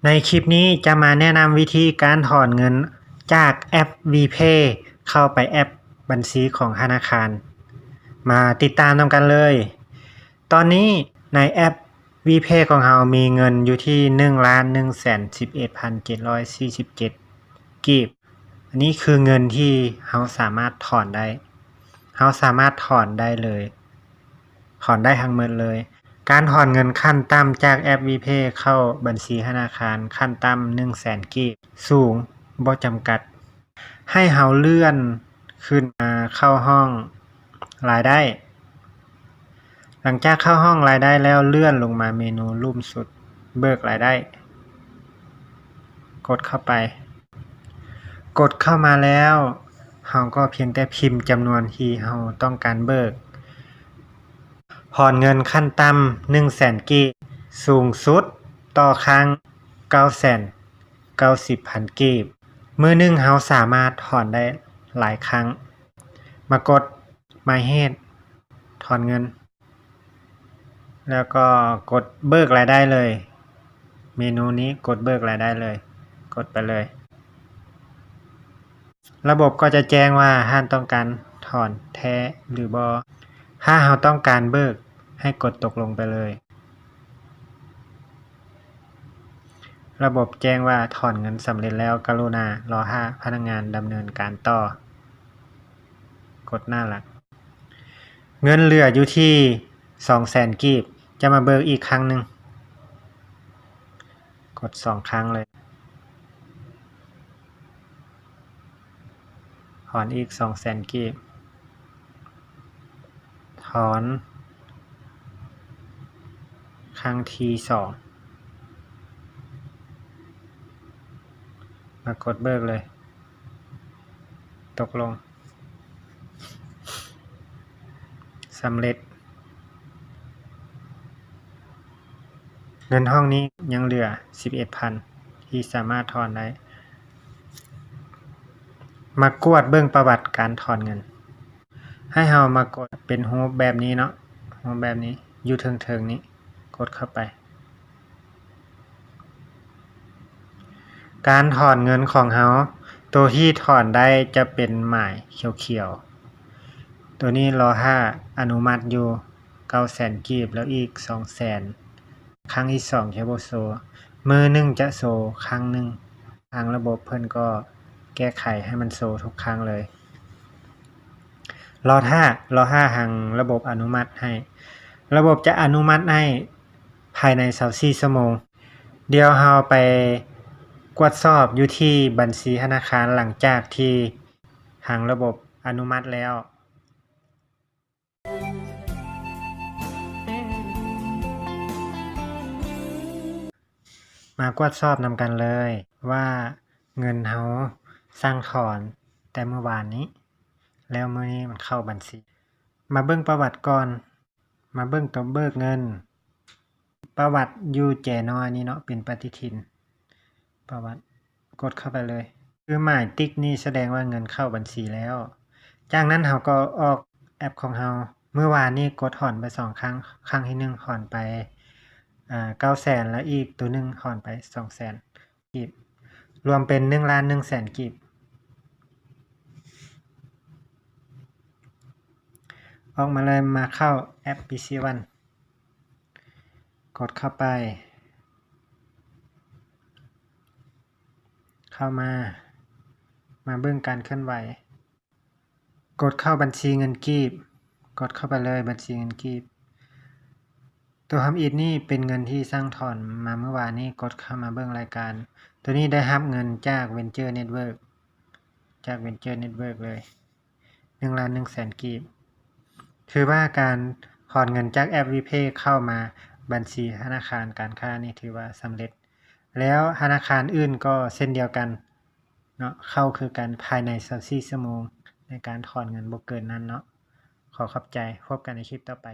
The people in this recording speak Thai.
ในคลิปนี้จะมาแนะนำวิธีการถอนเงินจากแอป VPay เข้าไปแอปบัญชีของธนาคารมาติดตามนำกันเลยตอนนี้ในแอป VPay ของเรามีเงินอยู่ที่ 1,111,747 กีบอันนี้คือเงินที่เราสามารถถอนได้เราสามารถถอนได้เลยถอนได้ทั้งหมดเลยการถอนเงินขั้นต่ำจากแอป VPay เข้าบัญชีธนาคารขั้นต่ำ 100,000 กีบสูงบ่จำกัดให้เฮาเลื่อนขึ้นมาเข้าห้องรายได้หลังจากเข้าห้องรายได้แล้วเลื่อนลงมาเมนูลุ่มสุดเบิกรายได้กดเข้าไปกดเข้ามาแล้วเฮาก็เพียงแต่พิมพ์จำนวนที่เฮาต้องการเบิกถอนเงินขั้นต่ำ 100,000 กีบสูงสุดต่อครั้ง 990,000 กีบมื้อนึงเฮาสามารถถอนได้หลายครั้งมากด My Head ถอนเงินแล้วก็กดเบิกรายได้เลยเมนูนี้กดเบิกรายได้เลยกดไปเลยระบบก็จะแจ้งว่าท่านต้องการถอนแท้หรือบ่ถ้าเราต้องการเบิกให้กดตกลงไปเลยระบบแจ้งว่าถอนเงินสำเร็จแล้วกรุณารอให้พนักงานดำเนินการต่อกดหน้าหลักเงินเหลืออยู่ที่ 200,000 กีบจะมาเบิกอีกครั้งหนึ่งกด2ครั้งเลยถอนอีก 200,000 กีบถอนครั้งที่2มากดเบิกเลยตกลงสำเร็จเงินห้องนี้ยังเหลือ 11,000 ที่สามารถถอนได้มากวดเบิ่งประวัติการถอนเงินให้เรามากดเป็นรูปแบบนี้เนาะรูปแบบนี้อยู่เทิงๆนี้กดเข้าไปการถอนเงินของเราตัวที่ถอนได้จะเป็นหมายเขียวๆตัวนี้รอถ้าอนุมัติอยู่ 900,000 กีบแล้วอีก 200,000 ครั้งที่2จะบ่โชว์มื้อนึงจะโชว์ครั้งนึงทางระบบเพิ่นก็แก้ไขให้มันโชว์ทุกครั้งเลยรอถ้าทางระบบอนุมัติให้ระบบจะอนุมัติให้ภายใน24ชั่วโมงเดี๋ยวเราไปกวดสอบอยู่ที่บัญชีธนาคารหลังจากที่ทางระบบอนุมัติแล้วมากวดสอบนำกันเลยว่าเงินเราสั่งถอนแต่เมื่อวานนี้แล้วมื้อนี้มันเข้าบัญชีมาเบิ่งประวัติก่อนมาเบิ่งตัวเบิกเงินประวัติอยู่แจน้อยนี่เนาะเป็นปฏิทินประวัติกดเข้าไปเลยคือหมายติ๊กนี่แสดงว่าเงินเข้าบัญชีแล้วจากนั้นเราก็ออกแอปของเราเมื่อวานนี้กดถอนไป2ครั้งครั้งที่1ถอนไป900,000แล้วอีกตัวนึงถอนไป 200,000 กีบรวมเป็น 1,100,000 กีบออกมาเลยมาเข้าแอป PC1 กดเข้าไปเข้ามาเบิ่งการเคลื่อนไหวกดเข้าบัญชีเงินกีบกดเข้าไปเลยบัญชีเงินกีบตัวทำอิฐนี่เป็นเงินที่สร้างถอนมาเมื่อวานนี้กดเข้ามาเบิ่งรายการตัวนี้ได้รับเงินจาก Venture Network จาก Venture Network เลย 1,100,000 กีบคือว่าการถอนเงินจากแอป VPay เข้ามาบัญชีธนาคารการค้านี่ถือว่าสำเร็จแล้วธนาคารอื่นก็เช่นเดียวกันเนาะเข้าคือกันภายใน24ชั่วโมงในการถอนเงินบ่เกินนั้นเนาะขอขอบใจพบกันในคลิปต่อไป